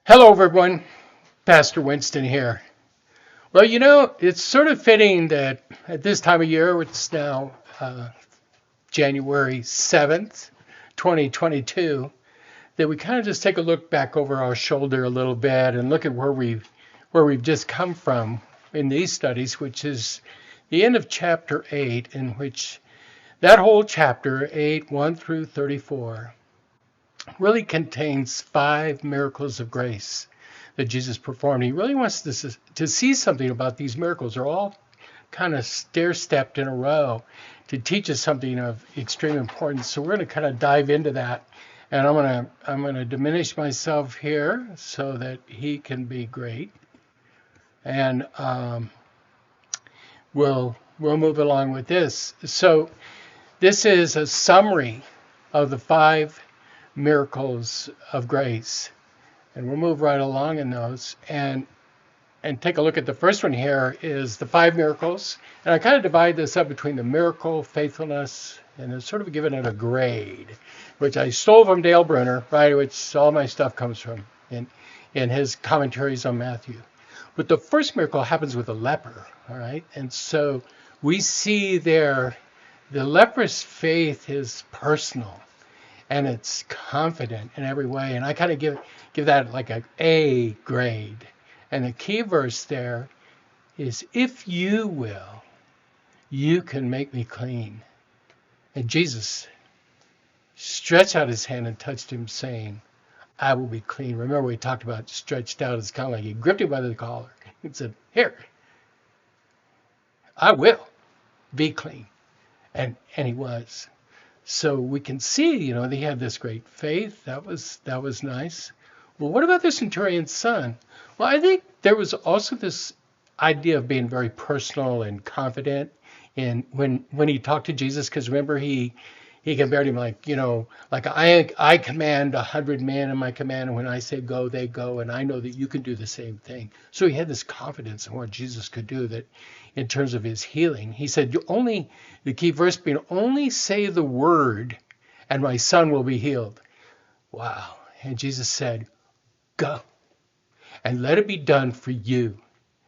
Hello, everyone. Pastor Winston here. Well, it's sort of fitting that at this time of year, it's now January 7th, 2022, that we kind of just take a look back over our shoulder a little bit and look at where we've just come from in these studies, which is the end of chapter 8, in which that whole chapter, 8, 1 through 34, really contains 5 miracles of grace that Jesus performed. He really wants us to see something about these miracles. They're all kind of stair-stepped in a row to teach us something of extreme importance. So we're going to kind of dive into that. And I'm going to diminish myself here so that he can be great. And we'll move along with this. So this is a summary of the 5 miracles of grace, and we'll move right along in those and take a look at the first one. Here is the 5 miracles, and I kind of divide this up between the miracle, faithfulness, and it's sort of given it a grade, which I stole from Dale Bruner, right, which all my stuff comes from in his commentaries on Matthew. But the first miracle happens with a leper, all right, and so we see there the leper's faith is personal and it's confident in every way. And I kind of give that like an A grade. And the key verse there is, if you will, you can make me clean. And Jesus stretched out his hand and touched him, saying, I will be clean. Remember, we talked about stretched out. It's kind of like he gripped him by the collar and said, here, I will be clean. And he was. So we can see, they had this great faith. That was nice. Well, what about the centurion's son? Well, I think there was also this idea of being very personal and confident in when he talked to Jesus, because remember he compared him like I command 100 men in my command, and when I say go, they go, and I know that you can do the same thing. So he had this confidence in what Jesus could do, that in terms of his healing. He said, the key verse being, only say the word and my son will be healed. Wow. And Jesus said, go and let it be done for you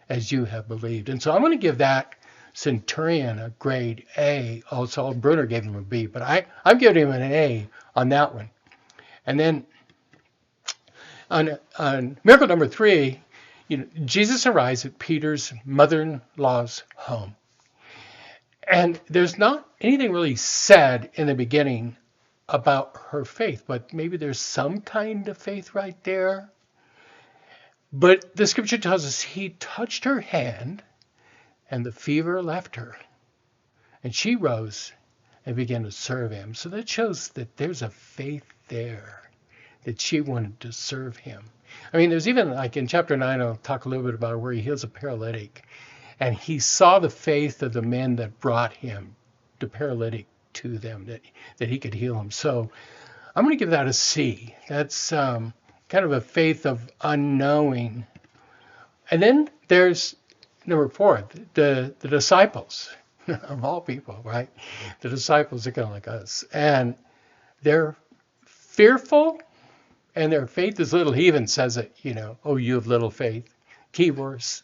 as you have believed. And so I'm going to give that centurion a grade A. Also, Bruner gave him a B, but I'm giving him an A on that one. And then on miracle number 3, Jesus arrives at Peter's mother-in-law's home. And there's not anything really said in the beginning about her faith, but maybe there's some kind of faith right there. But the scripture tells us he touched her hand and the fever left her. And she rose and began to serve him. So that shows that there's a faith there, that she wanted to serve him. I mean, there's even, like in chapter 9, I'll talk a little bit about where he heals a paralytic. And he saw the faith of the men that brought him, the paralytic, to them, that he could heal him. So I'm going to give that a C. That's kind of a faith of unknowing. And then there's number 4, the disciples, of all people, right? The disciples are kind of like us. And they're fearful, and their faith is little. He even says it, oh, you have little faith. Key verse.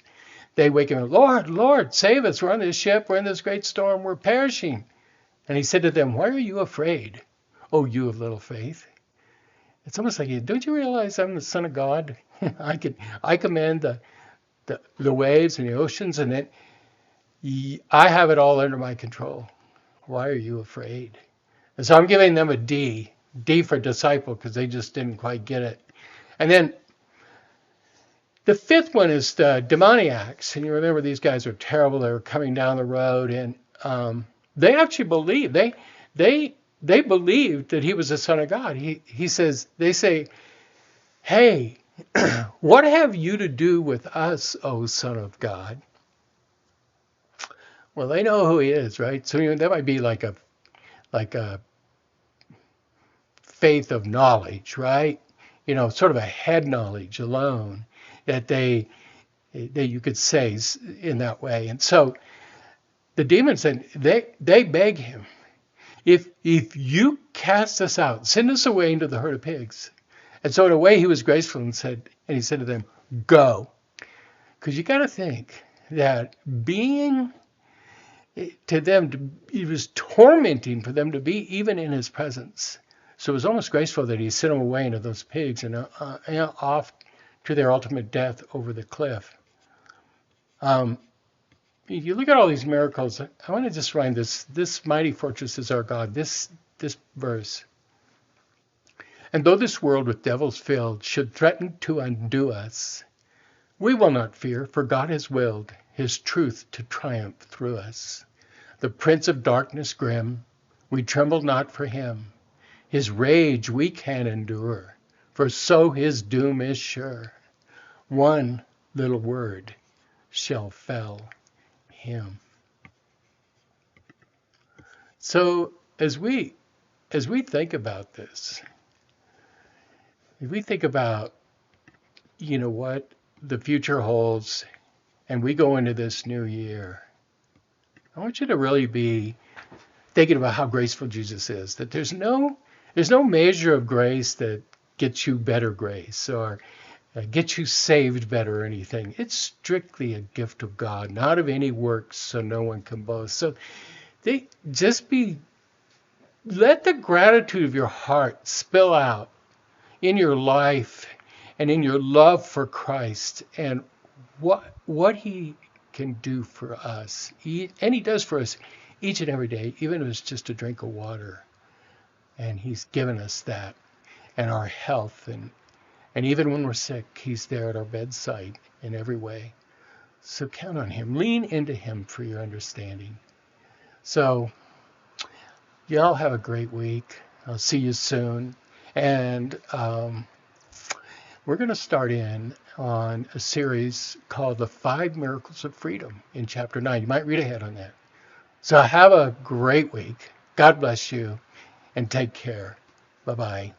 They wake him up, Lord, Lord, save us. We're on this ship. We're in this great storm. We're perishing. And he said to them, why are you afraid? Oh, you have little faith. It's almost like, don't you realize I'm the Son of God? I command the waves and the oceans, and then I have it all under my control. Why are you afraid? And so I'm giving them a D for disciple, because they just didn't quite get it. And then the 5th one is the demoniacs. And you remember these guys are terrible. They were coming down the road, and they actually believed. They believed that he was the Son of God. They say, hey, what have you to do with us, O Son of God? Well, they know who he is, right? So that might be like a faith of knowledge, right? Sort of a head knowledge alone that you could say in that way. And so the demons said, they beg him, if you cast us out, send us away into the herd of pigs. And so in a way he was graceful and he said to them, go. Because you got to think that being to them, it was tormenting for them to be even in his presence. So it was almost graceful that he sent them away into those pigs and off to their ultimate death over the cliff. You look at all these miracles. I want to just rhyme this mighty fortress is our God. This verse. And though this world with devils filled should threaten to undo us, we will not fear, for God has willed his truth to triumph through us. The prince of darkness grim, we tremble not for him. His rage we can endure, for so his doom is sure. One little word shall fell him. So as we think about this, if we think about, what the future holds, and we go into this new year, I want you to really be thinking about how graceful Jesus is. That there's no measure of grace that gets you better grace or gets you saved better or anything. It's strictly a gift of God, not of any works, so no one can boast. So let the gratitude of your heart spill out in your life and in your love for Christ and what he can do for us. And he does for us each and every day, even if it's just a drink of water. And he's given us that and our health. And even when we're sick, he's there at our bedside in every way. So count on him. Lean into him for your understanding. So y'all have a great week. I'll see you soon. And we're going to start in on a series called The 5 Miracles of Freedom in chapter 9. You might read ahead on that. So have a great week. God bless you and take care. Bye-bye.